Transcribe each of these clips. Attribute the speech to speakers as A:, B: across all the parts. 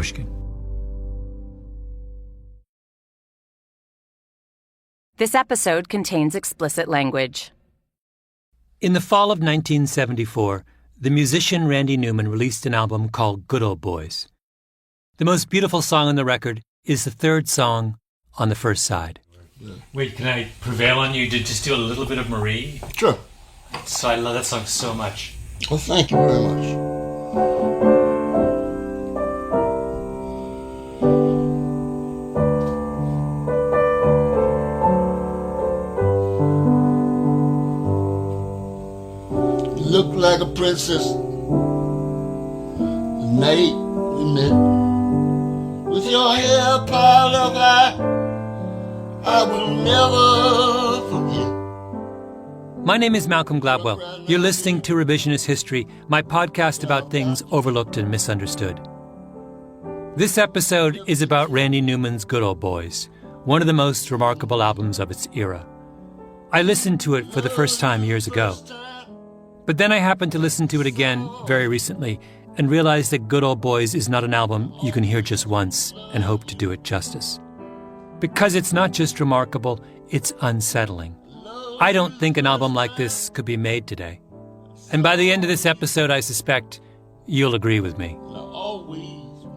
A: Pushkin.
B: This episode contains explicit language.
A: In the fall of 1974, the musician Randy Newman released an album called Good Old Boys. The most beautiful song on the record is the third song on the first side. Wait, can I prevail on you to just do a little bit of Marie?
C: Sure.
A: So I love that song so much.
C: Well, thank you very much. You look like a princess the night we met. With your hair piled up high, I will never forget.
A: My name is Malcolm Gladwell. You're listening to Revisionist History, my podcast about things overlooked and misunderstood. This episode is about Randy Newman's Good Old Boys, one of the most remarkable albums of its era. I listened to it for the first time years ago. But then I happened to listen to it again very recently and realized that Good Old Boys is not an album you can hear just once and hope to do it justice. Because it's not just remarkable, it's unsettling. I don't think an album like this could be made today. And by the end of this episode, I suspect you'll agree with me.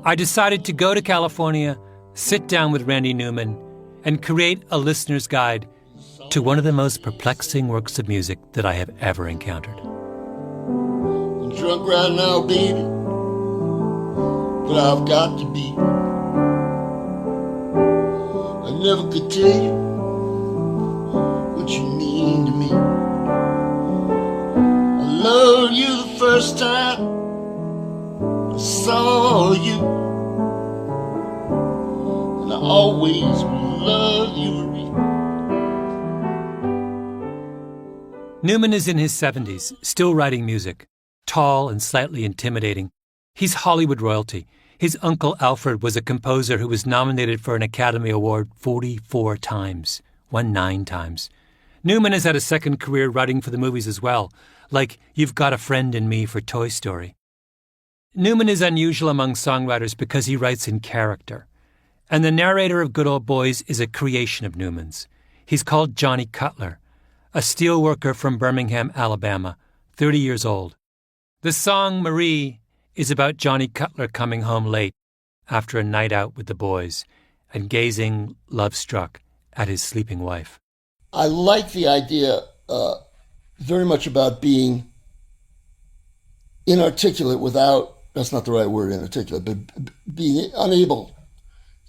A: I decided to go to California, sit down with Randy Newman, and create a listener's guide to one of the most perplexing works of music that I have ever encountered.
C: I'm drunk right now, baby, but I've got to be. I never could tell you what you mean to me. I loved you the first time I saw you, and I always will love you, Marie.
A: Newman is in his 70s, still writing music. Tall and slightly intimidating. He's Hollywood royalty. His uncle Alfred was a composer who was nominated for an Academy Award 44 times, won 9 times. Newman has had a second career writing for the movies as well, like You've Got a Friend in Me for Toy Story. Newman is unusual among songwriters because he writes in character. And the narrator of Good Old Boys is a creation of Newman's. He's called Johnny Cutler, a steelworker from Birmingham, Alabama, 30 years old. The song Marie is about Johnny Cutler coming home late after a night out with the boys and gazing, love-struck, at his sleeping wife.
C: I like the idea very much about being inarticulate without, that's not the right word, inarticulate, but being unable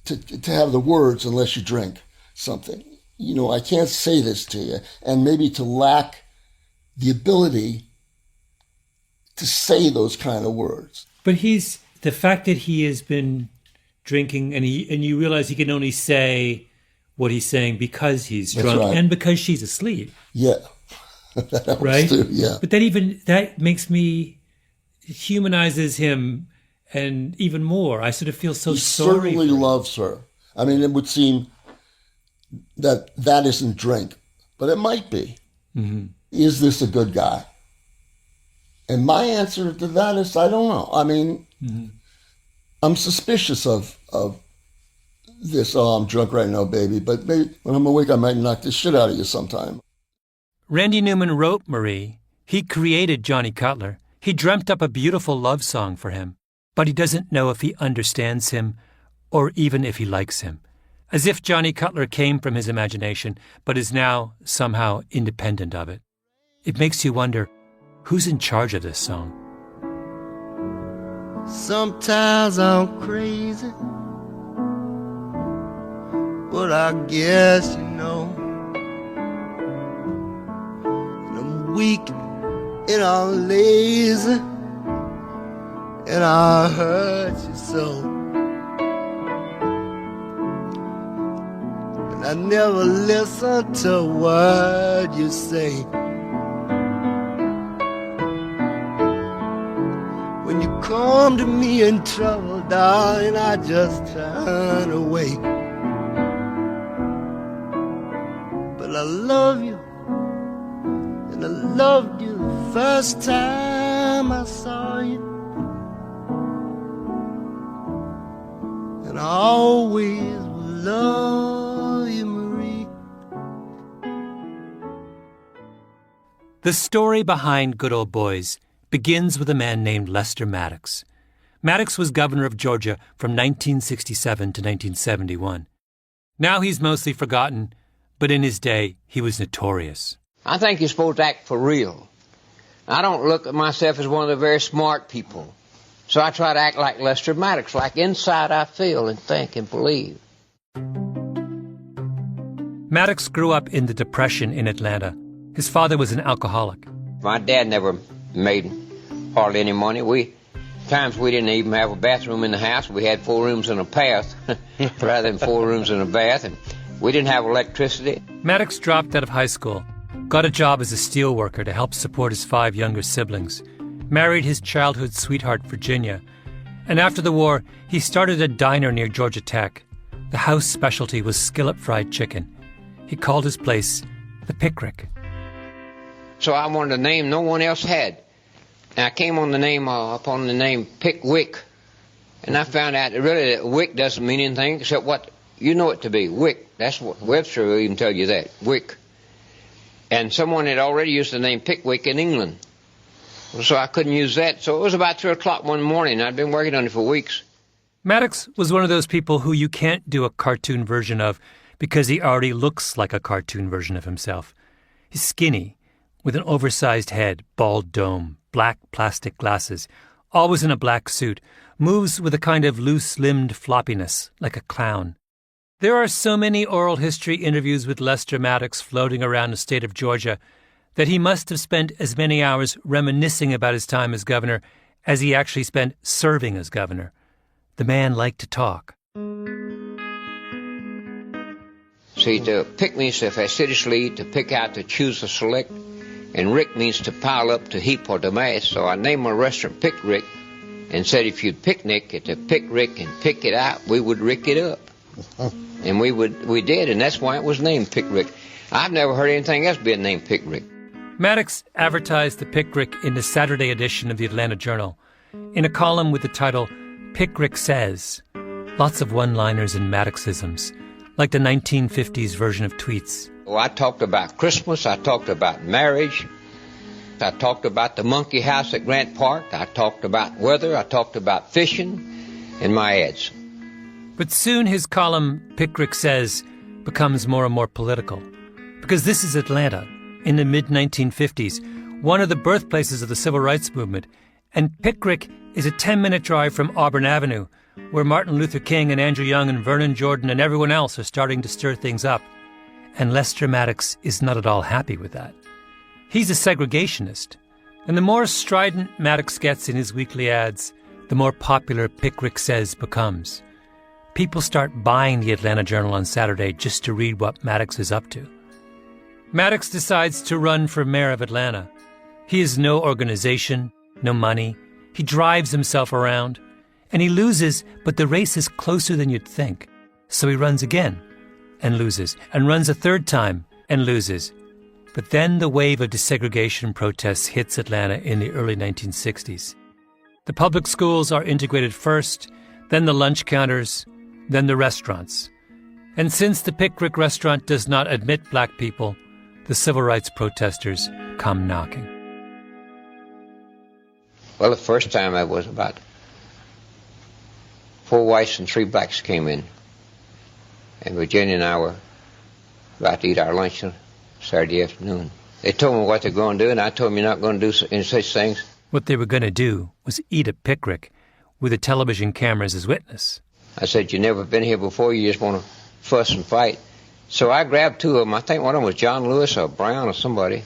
C: to have the words unless you drink something. You know, I can't say this to you, and maybe to lack the ability to say those kind of words.
A: But the fact that he has been drinking and you realize he can only say what he's saying because he's drunk, right, and because she's asleep.
C: Yeah. That helps
A: right?
C: Too, yeah.
A: But that makes me, humanizes him, and even more. I sort of feel so sorry. He
C: certainly loves her. I mean, it would seem that isn't drink, but it might be. Mm-hmm. Is this a good guy? And my answer to that is, I don't know. I mean, mm-hmm. I'm suspicious of this. Oh, I'm drunk right now, baby. But maybe when I'm awake, I might knock the shit out of you sometime.
A: Randy Newman wrote Marie. He created Johnny Cutler. He dreamt up a beautiful love song for him. But he doesn't know if he understands him or even if he likes him. As if Johnny Cutler came from his imagination, but is now somehow independent of it. It makes you wonder, who's in charge of this song?
C: Sometimes I'm crazy, but I guess you know. And I'm weak and I'm lazy, and I hurt you so. And I never listen to a word you say. When you come to me in trouble, darling, I just turn away. But I love you, and I loved you the first time I saw you.
D: always will love you, Marie.
A: The story behind Good Old Boys begins with a man named Lester Maddox. Maddox was governor of Georgia from 1967 to 1971. Now he's mostly forgotten, but in his day, he was notorious.
E: I think you're supposed to act for real. I don't look at myself as one of the very smart people. So I try to act like Lester Maddox, like inside I feel and think and believe.
A: Maddox grew up in the Depression in Atlanta. His father was an alcoholic.
E: My dad never made hardly any money. Times we didn't even have a bathroom in the house. We had 4 rooms and a bath rather than 4 rooms and a bath. And we didn't have electricity.
A: Maddox dropped out of high school, got a job as a steel worker to help support his 5 younger siblings, married his childhood sweetheart, Virginia, and after the war, he started a diner near Georgia Tech. The house specialty was skillet fried chicken. He called his place the Pickrick.
E: So I wanted a name no one else had. And I came on the name upon the name Pickwick, and I found out that really that Wick doesn't mean anything except what you know it to be, Wick. That's what Webster will even tell you, that, Wick. And someone had already used the name Pickwick in England. So I couldn't use that. So it was about 3 o'clock one morning. I'd been working on it for weeks.
A: Maddox was one of those people who you can't do a cartoon version of because he already looks like a cartoon version of himself. He's skinny, with an oversized head, bald dome, black plastic glasses, always in a black suit, moves with a kind of loose-limbed floppiness, like a clown. There are so many oral history interviews with Lester Maddox floating around the state of Georgia that he must have spent as many hours reminiscing about his time as governor as he actually spent serving as governor. The man liked to talk.
E: See, to pick means to facetiously, to pick out, to choose, to select, and rick means to pile up, to heap, or to mass. So I named my restaurant Pick Rick and said if you'd picnic at the Pick Rick and pick it out, we would rick it up. And we did, and that's why it was named Pick Rick. I've never heard anything else being named Pick Rick.
A: Maddox advertised the Pick Rick in the Saturday edition of the Atlanta Journal in a column with the title Pick Rick Says. Lots of one-liners and Maddoxisms, like the 1950s version of tweets.
E: Oh, I talked about Christmas, I talked about marriage, I talked about the monkey house at Grant Park, I talked about weather, I talked about fishing in my ads.
A: But soon his column, Pick Rick Says, becomes more and more political. Because this is Atlanta, in the mid-1950s, one of the birthplaces of the civil rights movement, and Pick Rick is a 10-minute drive from Auburn Avenue, where Martin Luther King and Andrew Young and Vernon Jordan and everyone else are starting to stir things up. And Lester Maddox is not at all happy with that. He's a segregationist, and the more strident Maddox gets in his weekly ads, the more popular Pick Rick Says becomes. People start buying the Atlanta Journal on Saturday just to read what Maddox is up to. Maddox decides to run for mayor of Atlanta. He has no organization, no money. He drives himself around, and he loses, but the race is closer than you'd think. So he runs again, and loses, and runs a third time, and loses. But then the wave of desegregation protests hits Atlanta in the early 1960s. The public schools are integrated first, then the lunch counters, then the restaurants. And since the Pick Rick restaurant does not admit black people, the civil rights protesters come knocking.
E: Well, the first time I was about 4 whites and 3 blacks came in. And Virginia and I were about to eat our lunch on Saturday afternoon. They told me what they're going to do, and I told them you're not going to do any such things.
A: What they were going to do was eat at Pick Rick with the television cameras as witness.
E: I said, you've never been here before, you just want to fuss and fight. So I grabbed 2 of them. I think one of them was John Lewis or Brown or somebody.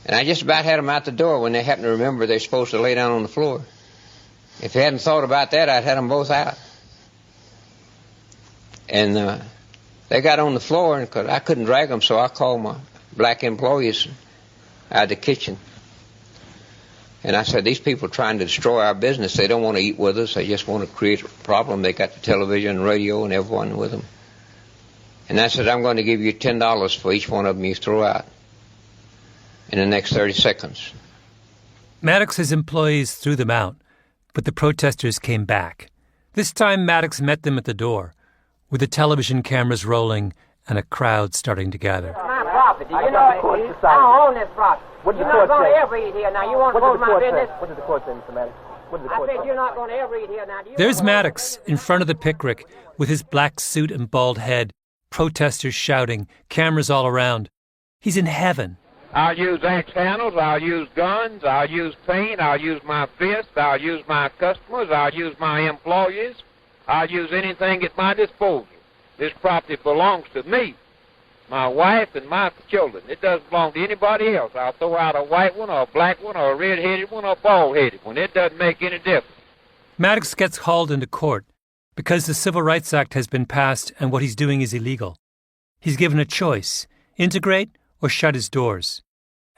E: And I just about had them out the door when they happened to remember they're supposed to lay down on the floor. If they hadn't thought about that, I'd had them both out. And they got on the floor, and cause I couldn't drag them, so I called my black employees out of the kitchen. And I said, these people are trying to destroy our business. They don't want to eat with us. They just want to create a problem. They got the television and radio and everyone with them. And I said, I'm going to give you $10 for each one of them you throw out in the next 30 seconds.
A: Maddox's employees threw them out, but the protesters came back. This time Maddox met them at the door, with the television cameras rolling and a crowd starting to gather.
F: My property. You know, I don't own this property. You're not going to ever eat here now. You want to go to my business? What did the court say, Mr. Maddox? I said you're not going to ever eat here now.
A: There's Maddox in front of the pickrick with his black suit and bald head, protesters shouting, cameras all around. He's in heaven.
G: I'll use axe handles, I'll use guns, I'll use paint, I'll use my fists, I'll use my customers, I'll use my employees, I'll use anything at my disposal. This property belongs to me, my wife, and my children. It doesn't belong to anybody else. I'll throw out a white one or a black one or a red-headed one or a bald-headed one. It doesn't make any difference.
A: Maddox gets hauled into court because the Civil Rights Act has been passed and what he's doing is illegal. He's given a choice, integrate or shut his doors,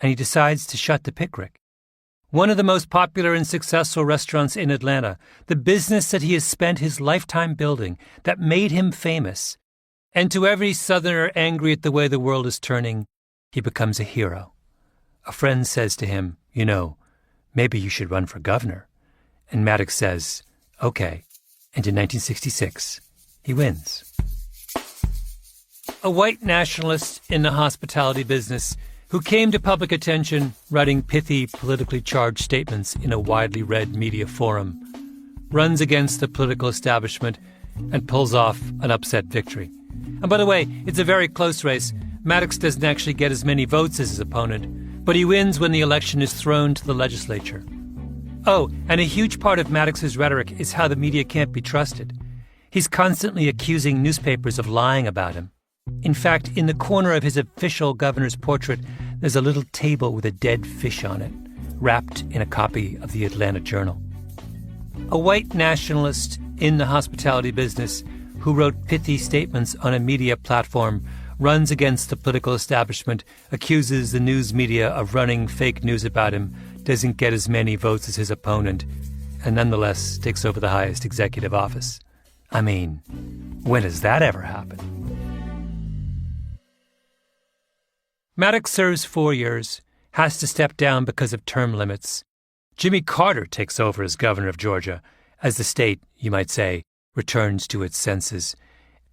A: and he decides to shut the Pickrick. One of the most popular and successful restaurants in Atlanta, the business that he has spent his lifetime building, that made him famous. And to every Southerner angry at the way the world is turning, he becomes a hero. A friend says to him, you know, maybe you should run for governor. And Maddox says, okay. And in 1966, he wins. A white nationalist in the hospitality business who came to public attention writing pithy, politically charged statements in a widely read media forum, runs against the political establishment and pulls off an upset victory. And by the way, it's a very close race. Maddox doesn't actually get as many votes as his opponent, but he wins when the election is thrown to the legislature. Oh, and a huge part of Maddox's rhetoric is how the media can't be trusted. He's constantly accusing newspapers of lying about him. In fact, in the corner of his official governor's portrait, there's a little table with a dead fish on it, wrapped in a copy of the Atlanta Journal. A white nationalist in the hospitality business who wrote pithy statements on a media platform runs against the political establishment, accuses the news media of running fake news about him, doesn't get as many votes as his opponent, and nonetheless takes over the highest executive office. I mean, when does that ever happen? Maddox serves 4 years, has to step down because of term limits. Jimmy Carter takes over as governor of Georgia, as the state, you might say, returns to its senses.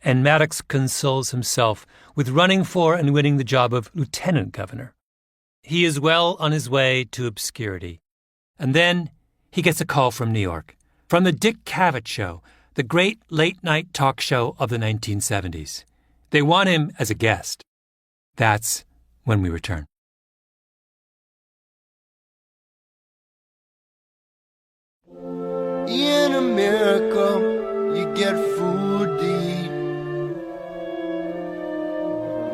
A: And Maddox consoles himself with running for and winning the job of lieutenant governor. He is well on his way to obscurity. And then he gets a call from New York, from the Dick Cavett Show, the great late-night talk show of the 1970s. They want him as a guest. That's when we return.
D: In America, you get food to eat.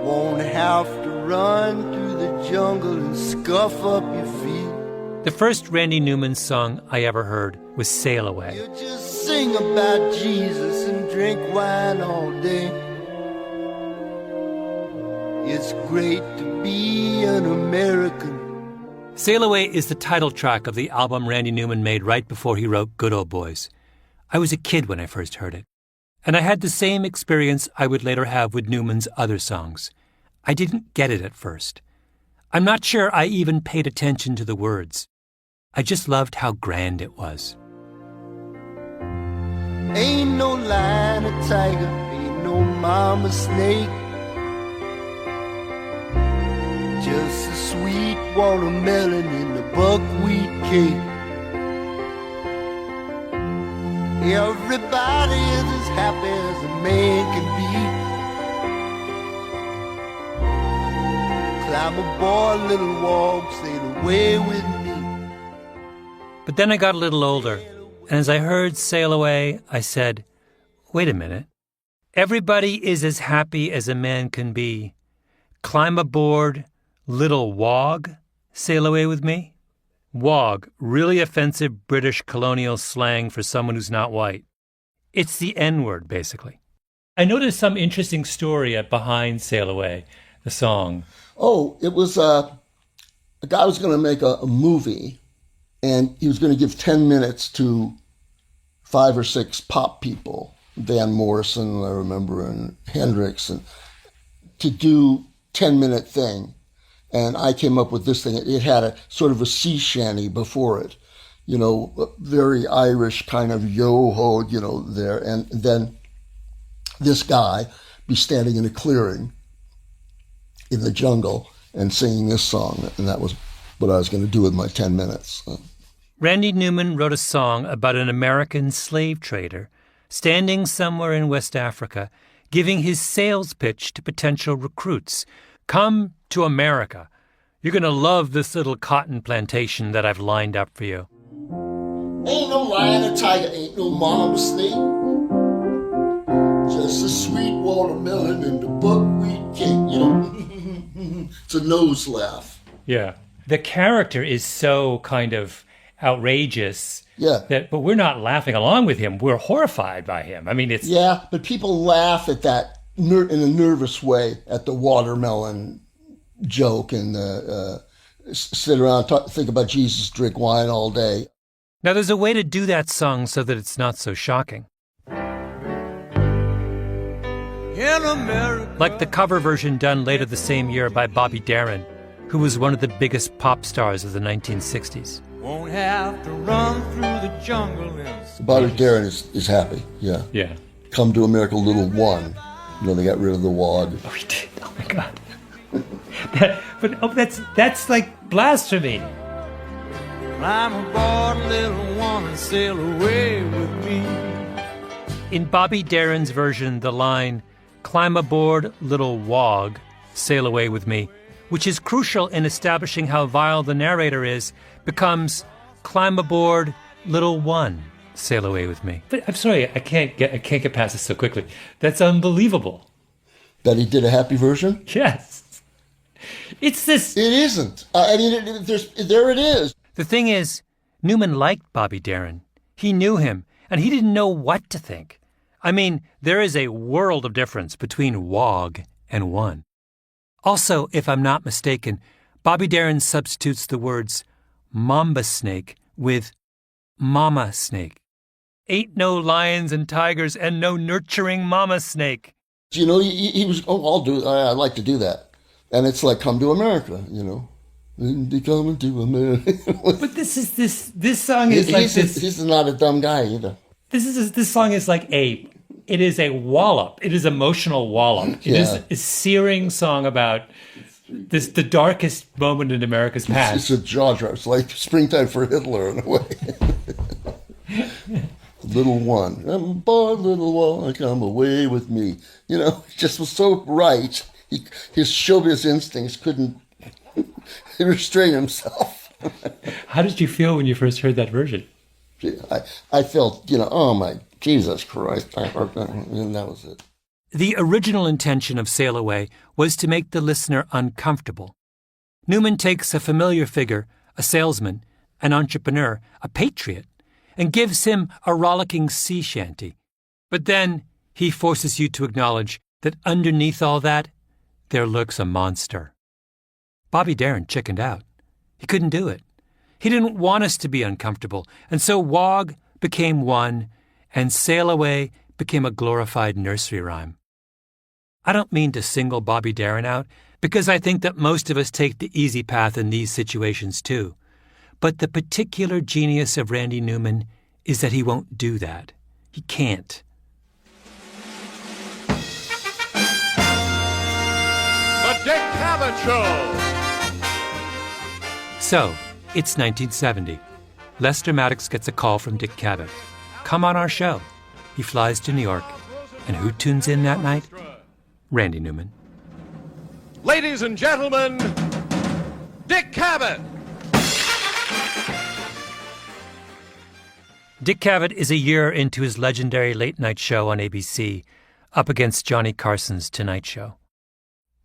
D: Won't have to run through the jungle and scuff up your feet.
A: The first Randy Newman song I ever heard was Sail Away.
D: You just sing about Jesus and drink wine all day. It's great to be an American.
A: Sail Away is the title track of the album Randy Newman made right before he wrote Good Old Boys. I was a kid when I first heard it, and I had the same experience I would later have with Newman's other songs. I didn't get it at first. I'm not sure I even paid attention to the words. I just loved how grand it was.
D: Ain't no lion or tiger, ain't no mama snake. Just a sweet watermelon in the buckwheat cake. Everybody is as happy as a man can be. Climb aboard, little walk, sail away with me.
A: But then I got a little older, and as I heard Sail Away, I said, wait a minute. Everybody is as happy as a man can be. Climb aboard, little wog, sail away with me? Wog, really offensive British colonial slang for someone who's not white. It's the N-word, basically. I noticed some interesting story behind Sail Away, the song.
C: Oh, it was a guy was going to make a movie, and he was going to give 10 minutes to 5 or 6 pop people, Van Morrison, I remember, and Hendrix, and to do 10-minute thing. And I came up with this thing. It had a sort of a sea shanty before it. very Irish kind of yo-ho, there. And then this guy be standing in a clearing in the jungle and singing this song. And that was what I was going to do with my 10 minutes.
A: Randy Newman wrote a song about an American slave trader standing somewhere in West Africa, giving his sales pitch to potential recruits. Come to America. You're going to love this little cotton plantation that I've lined up for you.
C: Ain't no lion or tiger, ain't no mama snake. Just a sweet watermelon and the buckwheat cake, It's a nose laugh.
A: Yeah. The character is so kind of outrageous.
C: Yeah.
A: But we're not laughing along with him. We're horrified by him. I mean, it's...
C: Yeah, but people laugh at that in a nervous way at the watermelon joke and sit around, think about Jesus, drink wine all day.
A: Now, there's a way to do that song so that it's not so shocking. Like the cover version done later the same year by Bobby Darin, who was one of the biggest pop stars of the 1960s.
H: Won't have to run through the jungle.
C: Bobby Darin is happy, yeah.
A: Yeah.
C: Come to America, little one. They got rid of the wad.
A: Oh, he did. Oh, my God. That's like blasphemy.
H: Climb aboard, little one, and sail away with me.
A: In Bobby Darin's version, the line, "Climb aboard, little wog, sail away with me," which is crucial in establishing how vile the narrator is, becomes "Climb aboard, little one, sail away with me." But I'm sorry, I can't get past this so quickly. That's unbelievable.
C: That he did a happy version?
A: Yes. It's this...
C: It isn't. There it is.
A: The thing is, Newman liked Bobby Darin. He knew him, and he didn't know what to think. I mean, there is a world of difference between wog and one. Also, if I'm not mistaken, Bobby Darin substitutes the words mamba snake with mama snake. Ain't no lions and tigers and no nurturing mama snake.
C: He was, I'd like to do that. And it's like, come to America, Come to America.
A: But this song is
C: He's not a dumb guy either.
A: This song is like it is a wallop. It is emotional wallop. It is a searing song about the darkest moment in America's past.
C: It's a jaw drop. It's like Springtime for Hitler in a way. Little one, boy, little one, come away with me. It just was so right. His showbiz instincts couldn't restrain himself.
A: How did you feel when you first heard that version?
C: I felt, oh my Jesus Christ, I heard that, and that was it.
A: The original intention of Sail Away was to make the listener uncomfortable. Newman takes a familiar figure, a salesman, an entrepreneur, a patriot, and gives him a rollicking sea shanty. But then he forces you to acknowledge that underneath all that, there lurks a monster. Bobby Darin chickened out. He couldn't do it. He didn't want us to be uncomfortable, and so Wog became one, and Sail Away became a glorified nursery rhyme. I don't mean to single Bobby Darin out, because I think that most of us take the easy path in these situations too. But the particular genius of Randy Newman is that he won't do that. He can't.
I: The Dick Cavett Show!
A: So, it's 1970. Lester Maddox gets a call from Dick Cavett. Come on our show. He flies to New York. And who tunes in that night? Randy Newman.
I: Ladies and gentlemen, Dick Cavett!
A: Dick Cavett is a year into his legendary late-night show on ABC, up against Johnny Carson's Tonight Show.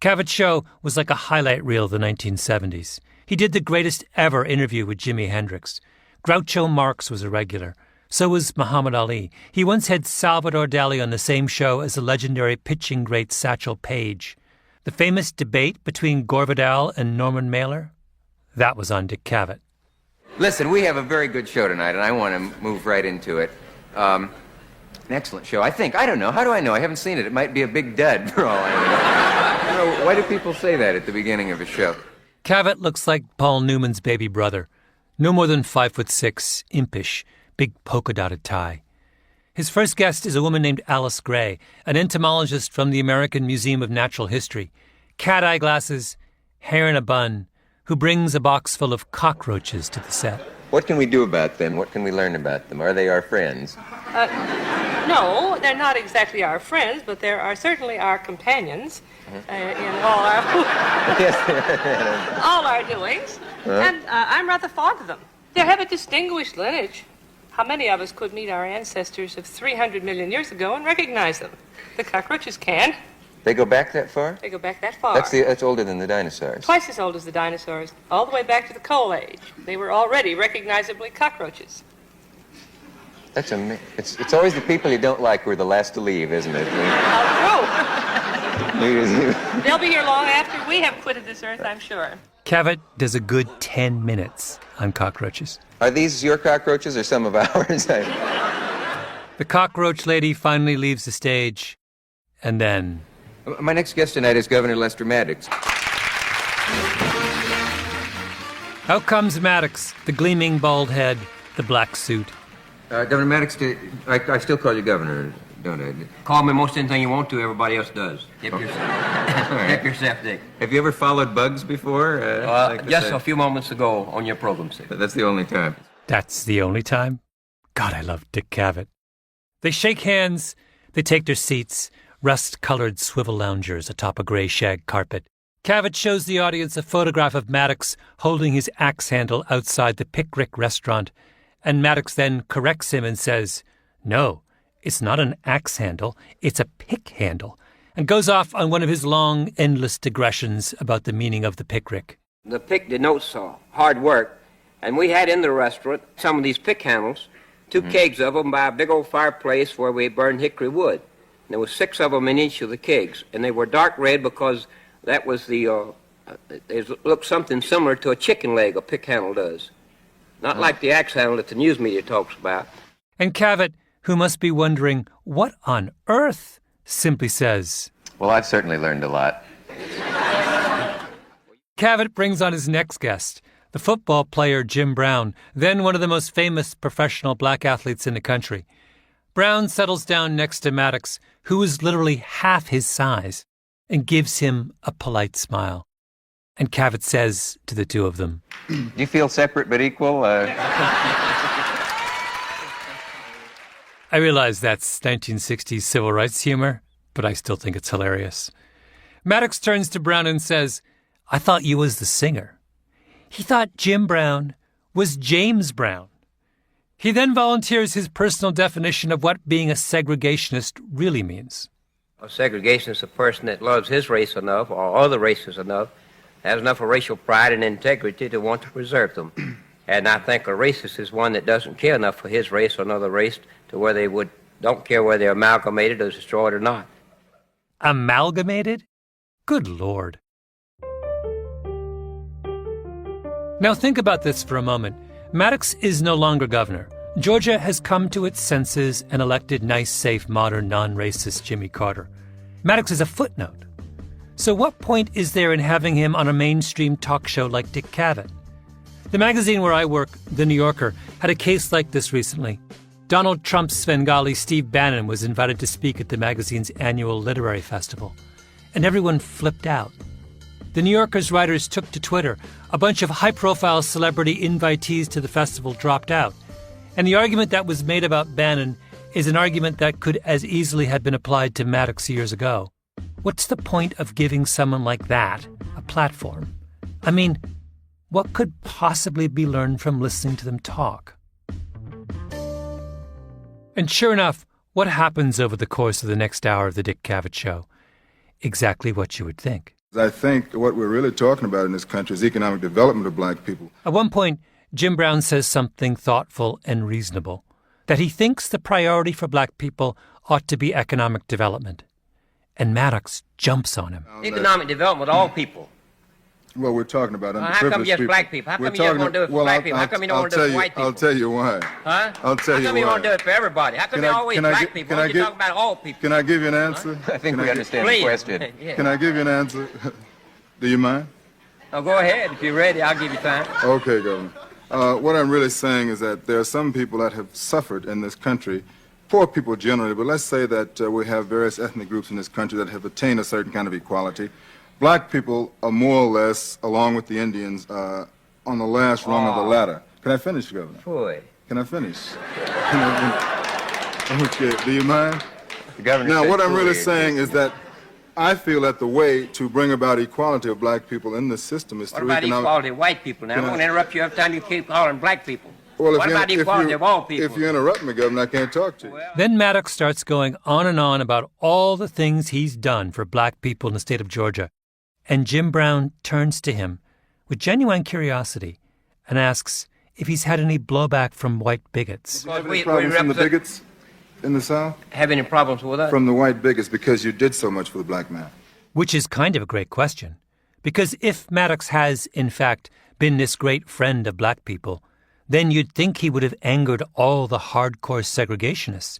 A: Cavett's show was like a highlight reel of the 1970s. He did the greatest ever interview with Jimi Hendrix. Groucho Marx was a regular. So was Muhammad Ali. He once had Salvador Dali on the same show as the legendary pitching great Satchel Paige. The famous debate between Gore Vidal and Norman Mailer? That was on Dick Cavett.
J: Listen, we have a very good show tonight, and I want to move right into it. An excellent show, I think. I don't know. How do I know? I haven't seen it. It might be a big dud, for all I know. Why do people say that at the beginning of a show?
A: Cavett looks like Paul Newman's baby brother. No more than 5'6", impish, big polka-dotted tie. His first guest is a woman named Alice Gray, an entomologist from the American Museum of Natural History. Cat-eye glasses, hair in a bun, who brings a box full of cockroaches to the set.
J: What can we do about them? What can we learn about them? Are they our friends?
K: No, they're not exactly our friends, but they are certainly our companions in all our doings. And I'm rather fond of them. They have a distinguished lineage. How many of us could meet our ancestors of 300 million years ago and recognize them? The cockroaches can.
J: They go back that far?
K: They go back that far.
J: That's older than the dinosaurs.
K: Twice as old as the dinosaurs, all the way back to the Coal Age. They were already recognizably cockroaches.
J: That's it's always the people you don't like who are the last to leave, isn't it?
K: How true. They'll be here long after we have quitted this earth, I'm sure.
A: Cavett does a good 10 minutes on cockroaches.
J: Are these your cockroaches or some of ours?
A: The cockroach lady finally leaves the stage, and then...
J: My next guest tonight is Governor Lester Maddox.
A: Out comes Maddox, the gleaming bald head, the black suit.
J: Governor Maddox, I still call you governor, don't I?
E: Call me most anything you want to, everybody else does. Hip yourself. Hip yourself, Dick.
J: Have you ever followed bugs before?
E: Just a few moments ago on your program, sir.
J: That's the only time.
A: That's the only time? God, I love Dick Cavett. They shake hands, they take their seats, rust-colored swivel loungers atop a gray shag carpet. Cavett shows the audience a photograph of Maddox holding his axe handle outside the Pickrick restaurant, and Maddox then corrects him and says, "No, it's not an axe handle, it's a pick handle," and goes off on one of his long, endless digressions about the meaning of the pickrick.
E: The pick denotes hard work, and we had in the restaurant some of these pick handles, 2 kegs of them by a big old fireplace where we burned hickory wood. And there were 6 of them in each of the kegs, and they were dark red because that was they looked something similar to a chicken leg, a pick handle does. Not like the axe handle that the news media talks about.
A: And Cavett, who must be wondering, what on earth, simply says,
J: "Well, I've certainly learned a lot."
A: Cavett brings on his next guest, the football player Jim Brown, then one of the most famous professional black athletes in the country. Brown settles down next to Maddox, who is literally half his size, and gives him a polite smile. And Cavett says to the two of them,
J: "Do you feel separate but equal?"
A: I realize that's 1960s civil rights humor, but I still think it's hilarious. Maddox turns to Brown and says, "I thought you was the singer." He thought Jim Brown was James Brown. He then volunteers his personal definition of what being a segregationist really means.
E: A segregationist is a person that loves his race enough, or other races enough, has enough of racial pride and integrity to want to preserve them. And I think a racist is one that doesn't care enough for his race or another race to where they don't care whether they're amalgamated or destroyed or not.
A: Amalgamated? Good Lord. Now think about this for a moment. Maddox is no longer governor. Georgia has come to its senses and elected nice, safe, modern, non-racist Jimmy Carter. Maddox is a footnote. So what point is there in having him on a mainstream talk show like Dick Cavett? The magazine where I work, The New Yorker, had a case like this recently. Donald Trump's Svengali Steve Bannon was invited to speak at the magazine's annual literary festival, and everyone flipped out. The New Yorker's writers took to Twitter. A bunch of high-profile celebrity invitees to the festival dropped out. And the argument that was made about Bannon is an argument that could as easily have been applied to Maddox years ago. What's the point of giving someone like that a platform? I mean, what could possibly be learned from listening to them talk? And sure enough, what happens over the course of the next hour of the Dick Cavett Show? Exactly what you would think.
L: I think what we're really talking about in this country is economic development of black people.
A: At one point, Jim Brown says something thoughtful and reasonable, that he thinks the priority for black people ought to be economic development. And Maddox jumps on him.
E: Economic development of all people.
L: Well, we're talking about underprivileged
E: how come just
L: people.
E: black people? How come you just want to do it for black people? How come you don't want to do it for white people?
L: I'll tell you why.
E: Huh?
L: I'll tell you why.
E: How come you want to do it for everybody? How come you always black people? Why don't you talk about all people?
L: Can I give you an answer?
J: I think we understand the question.
E: Yeah.
L: Can I give you an answer? Do you mind?
E: Oh, go ahead. If you're ready, I'll give you time.
L: Okay, Governor. What I'm really saying is that there are some people that have suffered in this country, poor people generally, but let's say that we have various ethnic groups in this country that have attained a certain kind of equality. Black people are more or less, along with the Indians, on the last rung of the ladder. Can I finish, Governor?
J: Boy.
L: Can I finish? Okay, do you mind?
J: The governor
L: now,
J: said
L: what I'm really
J: boy.
L: saying is that I feel that the way to bring about equality of black people in this system is
M: What
L: through
M: about
L: economic...
M: equality of white people? Now, I'm going to interrupt you every time you keep calling black people.
L: Well,
M: what about equality of all people?
L: If you interrupt me, Governor, I can't talk to you.
A: Then Maddox starts going on and on about all the things he's done for black people in the state of Georgia. And Jim Brown turns to him with genuine curiosity and asks if he's had any blowback from white bigots.
L: Do you have any problems from the bigots in the South?
M: Have any problems with us?
L: From the white bigots because you did so much for the black man.
A: Which is kind of a great question. Because if Maddox has, in fact, been this great friend of black people, then you'd think he would have angered all the hardcore segregationists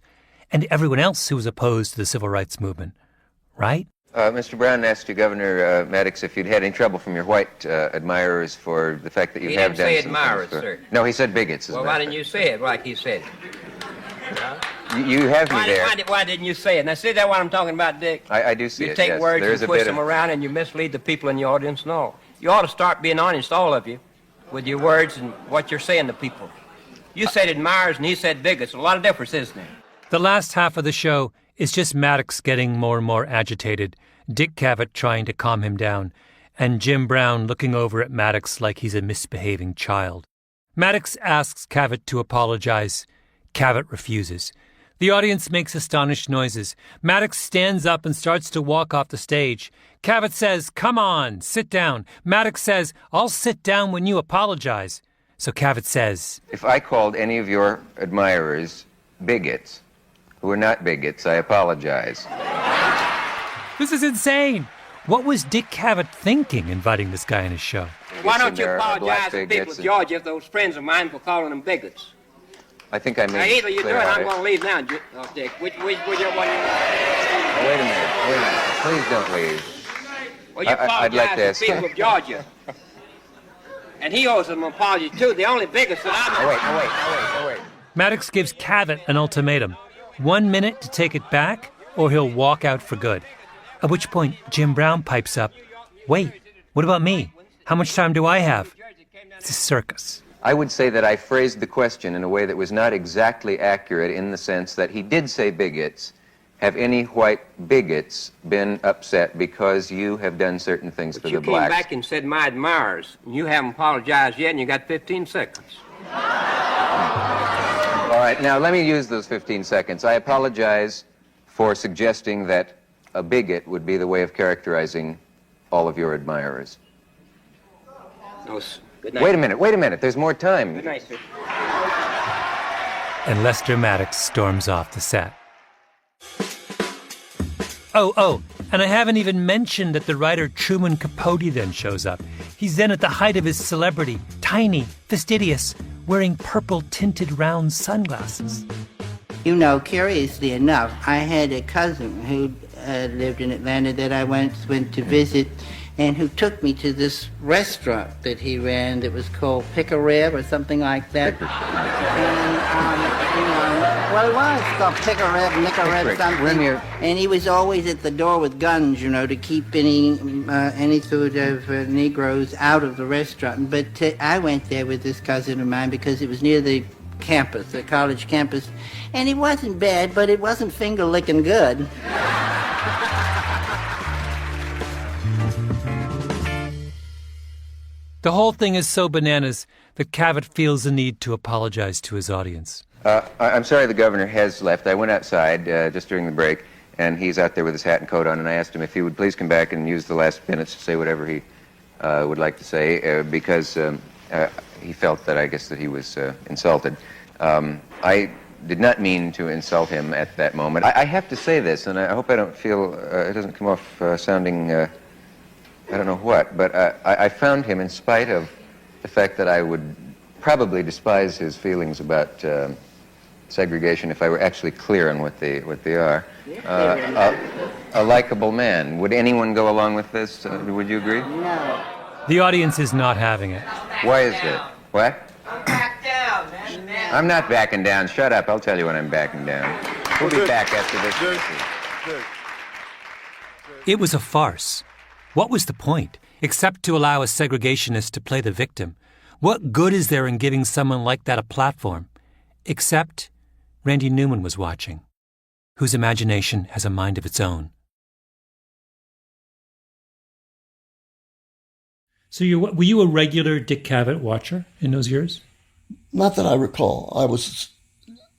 A: and everyone else who was opposed to the civil rights movement, right?
J: Mr. Brown asked you, Governor Maddox, if you'd had any trouble from your white admirers for the fact that you have done
M: He didn't say
J: some
M: admirers,
J: things for...
M: sir.
J: No, he said bigots.
M: Well, why didn't you say it like he said it?
J: You have me there.
M: Why didn't you say it? Now, see that what I'm talking about, Dick?
J: I do see
M: you
J: it,
M: take
J: yes.
M: words
J: There's
M: and
J: a
M: push
J: bit
M: them
J: of...
M: around and you mislead the people in the audience and all. You ought to start being honest, all of you, with your words and what you're saying to people. You said admirers and he said bigots. A lot of difference, isn't there?
A: The last half of the show is just Maddox getting more and more agitated, Dick Cavett trying to calm him down, and Jim Brown looking over at Maddox like he's a misbehaving child. Maddox asks Cavett to apologize. Cavett refuses. The audience makes astonished noises. Maddox stands up and starts to walk off the stage. Cavett says, "Come on, sit down." Maddox says, "I'll sit down when you apologize." So Cavett says,
J: "If I called any of your admirers bigots, who are not bigots, I apologize."
A: This is insane. What was Dick Cavett thinking inviting this guy on his show?
M: Why don't you apologize to people of Georgia if those friends of mine for calling them bigots?
J: I think I
M: Now,
J: made
M: either you do it, I'm going to leave now, Dick. Which one you want?
J: Wait a minute. Please don't leave.
M: Well, you
J: I'd like to
M: apologize
J: ask...
M: to people of Georgia. And he owes them an apology, too. The only bigots that I know.
J: Wait.
A: Maddox gives Cavett an ultimatum. 1 minute to take it back, or he'll walk out for good. At which point, Jim Brown pipes up, "Wait, what about me? How much time do I have?" It's a circus.
J: I would say that I phrased the question in a way that was not exactly accurate in the sense that he did say bigots. Have any white bigots been upset because you have done certain things for the blacks?
M: You came back and said my admirers, and you haven't apologized yet, and you got 15 seconds.
J: All right, now let me use those 15 seconds. I apologize for suggesting that a bigot would be the way of characterizing all of your admirers.
M: No, good night.
J: Wait a minute. There's more time.
M: Good night, sir.
A: And Lester Maddox storms off the set. Oh, and I haven't even mentioned that the writer Truman Capote then shows up. He's then at the height of his celebrity, tiny, fastidious, wearing purple-tinted round sunglasses.
N: You know, curiously enough, I had a cousin who lived in Atlanta that I once went to visit, and who took me to this restaurant that he ran that was called Pick-a-Rib or something like that. Well, it was called Pick-a-Rib, Nick-a-Rib, something. And he was always at the door with guns, to keep any sort of Negroes out of the restaurant. But I went there with this cousin of mine because it was near the campus, the college campus. And it wasn't bad, but it wasn't finger-licking good.
A: The whole thing is so bananas that Cavett feels the need to apologize to his audience.
J: I'm sorry the governor has left. I went outside just during the break, and he's out there with his hat and coat on, and I asked him if he would please come back and use the last minutes to say whatever he would like to say, because he felt that I guess that he was insulted. I did not mean to insult him at that moment. I have to say this, and I hope I don't feel, it doesn't come off sounding, I don't know what, but I found him, in spite of the fact that I would probably despise his feelings about segregation if I were actually clear on what they are, a likable man. Would anyone go along with this? Would you agree?
N: No.
A: The audience is not having it.
J: Why is that? What? I'm not backing down. Shut up. I'll tell you when I'm backing down. We'll be back after this.
A: It was a farce. What was the point, except to allow a segregationist to play the victim? What good is there in giving someone like that a platform? Except Randy Newman was watching, whose imagination has a mind of its own.
O: So were you a regular Dick Cavett watcher in those years?
C: Not that I recall. I was,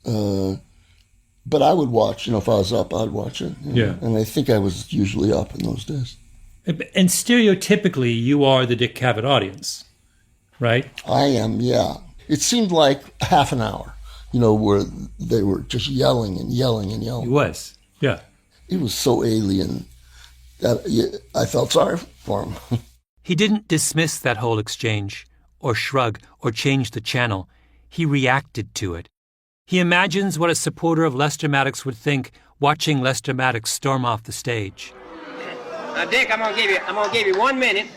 C: but I would watch, if I was up, I'd watch it.
O: Yeah.
C: And I think I was usually up in those days.
O: And stereotypically, you are the Dick Cavett audience, right?
C: I am, yeah. It seemed like half an hour, where they were just yelling and yelling and yelling.
O: It was, yeah.
C: It was so alien that I felt sorry for him.
A: He didn't dismiss that whole exchange, or shrug, or change the channel. He reacted to it. He imagines what a supporter of Lester Maddox would think watching Lester Maddox storm off the stage.
M: Now, Dick, I'm gonna give you 1 minute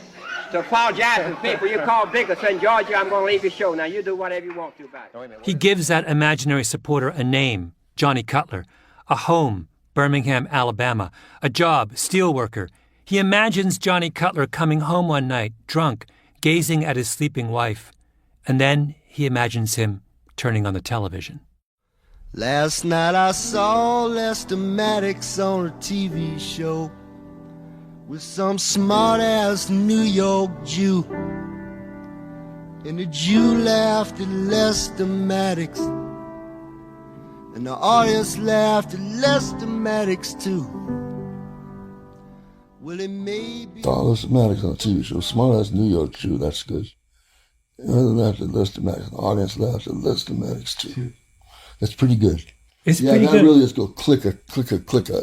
M: to apologize to the people you called bigots in Georgia. I'm gonna leave your show. Now, you do whatever you want to about it.
A: He gives that imaginary supporter a name, Johnny Cutler, a home, Birmingham, Alabama, a job, steelworker. He imagines Johnny Cutler coming home one night, drunk, gazing at his sleeping wife. And then he imagines him turning on the television.
D: Last night I saw Lester Maddox on a TV show with some smart-ass New York Jew. And the Jew laughed at Lester Maddox, and the audience laughed at Lester Maddox too. Well, it may be...
C: Lester Maddox on a TV show, smart-ass New York Jew, that's good. Other than that, Lester Maddox, the audience laughed at Lester Maddox too. That's pretty good.
O: It's pretty good.
C: Yeah, that really is go clicker, clicker, clicker.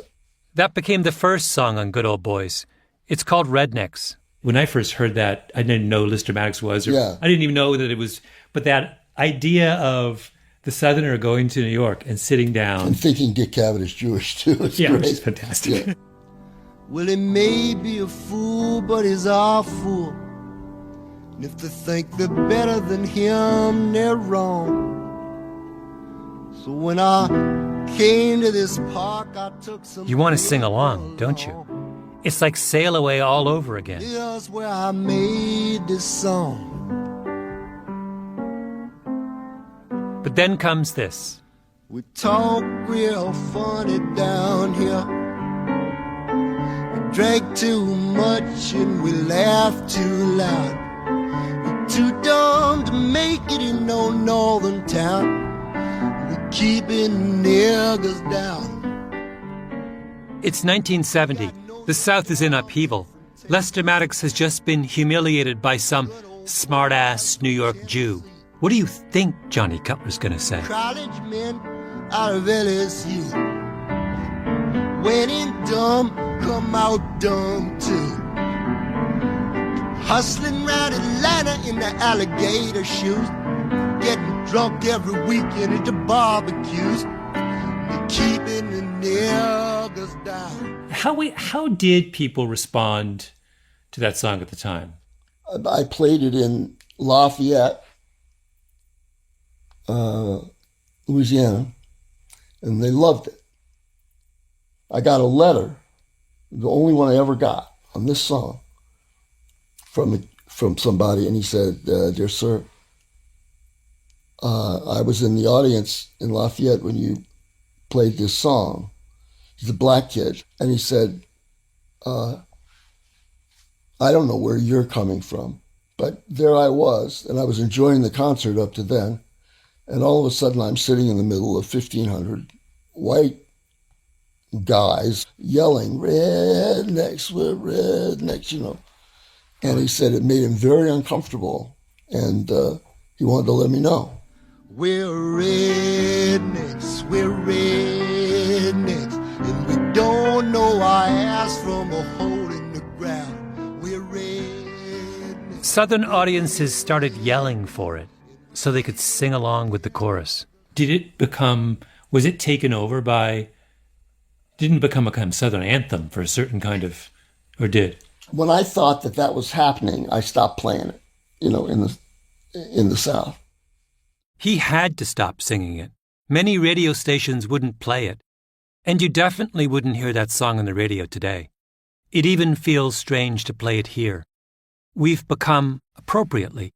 A: That became the first song on Good Old Boys. It's called Rednecks.
O: When I first heard that, I didn't know Lester Maddox was.
C: Yeah.
O: I didn't even know that it was. But that idea of the Southerner going to New York and sitting down.
C: And thinking Dick Cavett is Jewish too. It's
O: yeah,
C: great.
O: Which is fantastic.
C: Yeah.
D: Well, he may be a fool, but he's our fool. And if they think they're better than him, they're wrong. So when I came to this park, I took some...
A: You want to sing along, don't you? It's like Sail Away all over again.
D: Here's where I made this song.
A: But then comes this.
D: We talk real funny down here. We drank too much and we laugh too loud. We're too dumb to make it in no northern town. We're keeping niggas down.
A: It's 1970. The South is in upheaval. Lester Maddox has just been humiliated by some smart-ass New York Jew. What do you think Johnny Cutler's going to say?
D: College men out of LSU. When in dumb, come out dumb too. Hustling round Atlanta in the alligator shoes. Getting drunk every weekend at the barbecues. Keeping the niggas down.
O: How did people respond to that song at the time?
C: I played it in Lafayette, Louisiana, and they loved it. I got a letter, the only one I ever got on this song, from somebody, and he said, "Dear sir, I was in the audience in Lafayette when you played this song." He's a black kid, and he said, "I don't know where you're coming from, but there I was, and I was enjoying the concert up to then, and all of a sudden I'm sitting in the middle of 1,500 white guys yelling, 'Rednecks, we're rednecks,' you know." And he said it made him very uncomfortable, and he wanted to let me know.
D: We're rednecks, we're rednecks, and we don't know our ass from a hole in the ground. We're rednecks.
A: Southern audiences started yelling for it so they could sing along with the chorus.
O: Was it taken over by, didn't become a kind of Southern anthem for a certain kind of, or did?
C: When I thought that was happening, I stopped playing it, in the South.
A: He had to stop singing it. Many radio stations wouldn't play it. And you definitely wouldn't hear that song on the radio today. It even feels strange to play it here. We've become, appropriately,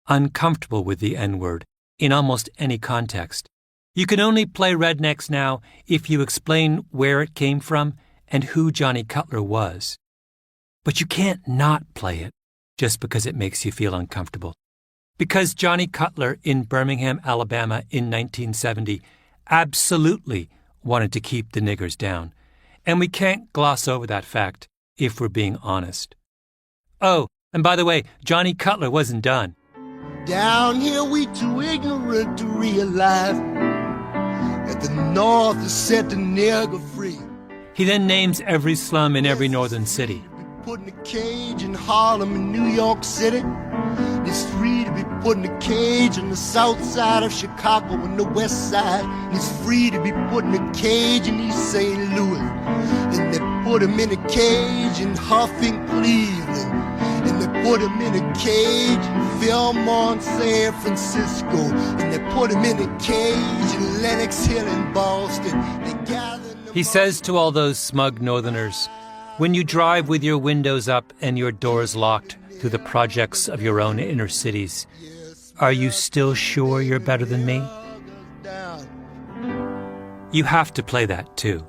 A: uncomfortable with the N-word in almost any context. You can only play Rednecks now if you explain where it came from and who Johnny Cutler was. But you can't not play it just because it makes you feel uncomfortable. Because Johnny Cutler in Birmingham, Alabama in 1970 absolutely wanted to keep the niggers down. And we can't gloss over that fact if we're being honest. Oh, and by the way, Johnny Cutler wasn't done.
D: Down here we too ignorant to realize that the North is set the nigger free.
A: He then names every slum in every northern city.
D: Put in a cage in Harlem and New York City. It's free to be put in a cage on the south side of Chicago and the west side. It's free to be put in a cage in East St. Louis. And they put him in a cage in Huffing, Cleveland. And they put him in a cage in Fillmore, San Francisco. And they put him in a cage in Lenox Hill in Boston.
A: He says to all those smug northerners, when you drive with your windows up and your doors locked through the projects of your own inner cities, are you still sure you're better than me? You have to play that too.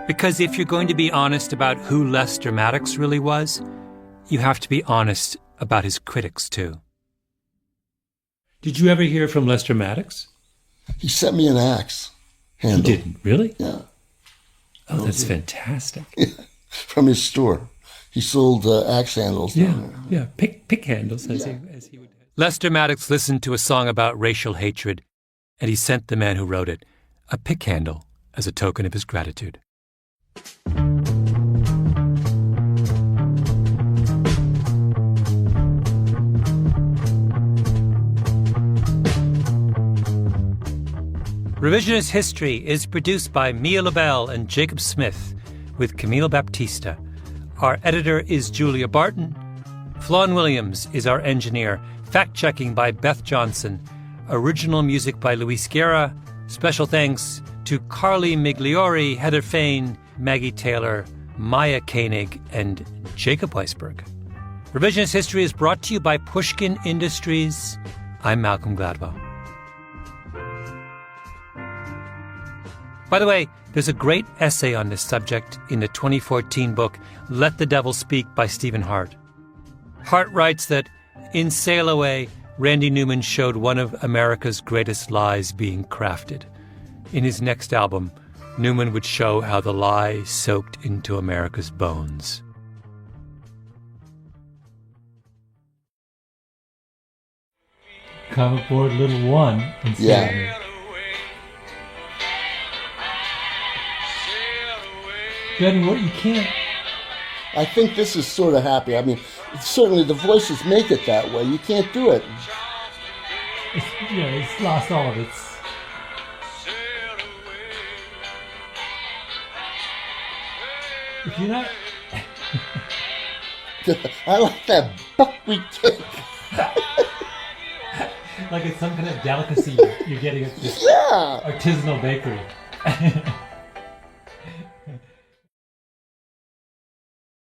A: Because if you're going to be honest about who Lester Maddox really was, you have to be honest about his critics too.
O: Did you ever hear from Lester Maddox?
C: He sent me an axe handle.
O: He didn't, really?
C: Yeah.
O: Oh, that's fantastic.
C: Yeah. From his store. He sold axe handles.
O: Yeah, pick handles, as he would.
A: Lester Maddox listened to a song about racial hatred, and he sent the man who wrote it a pick handle as a token of his gratitude. Revisionist History is produced by Mia LaBelle and Jacob Smith with Camille Baptista. Our editor is Julia Barton. Flawn Williams is our engineer. Fact-checking by Beth Johnson. Original music by Luis Guerra. Special thanks to Carly Migliori, Heather Fain, Maggie Taylor, Maya Koenig, and Jacob Weisberg. Revisionist History is brought to you by Pushkin Industries. I'm Malcolm Gladwell. By the way, there's a great essay on this subject in the 2014 book, Let the Devil Speak by Stephen Hart. Hart writes that in Sail Away, Randy Newman showed one of America's greatest lies being crafted. In his next album, Newman would show how the lie soaked into America's bones.
O: Comic board little one.
C: Yeah.
O: Benny, what you can't...
C: I think this is sort of happy. I mean, certainly the voices make it that way. You can't do it.
O: It's lost all of its... If you're not...
C: I like that buckwheat cake.
O: Like it's some kind of delicacy you're getting at this
C: yeah.
O: artisanal bakery.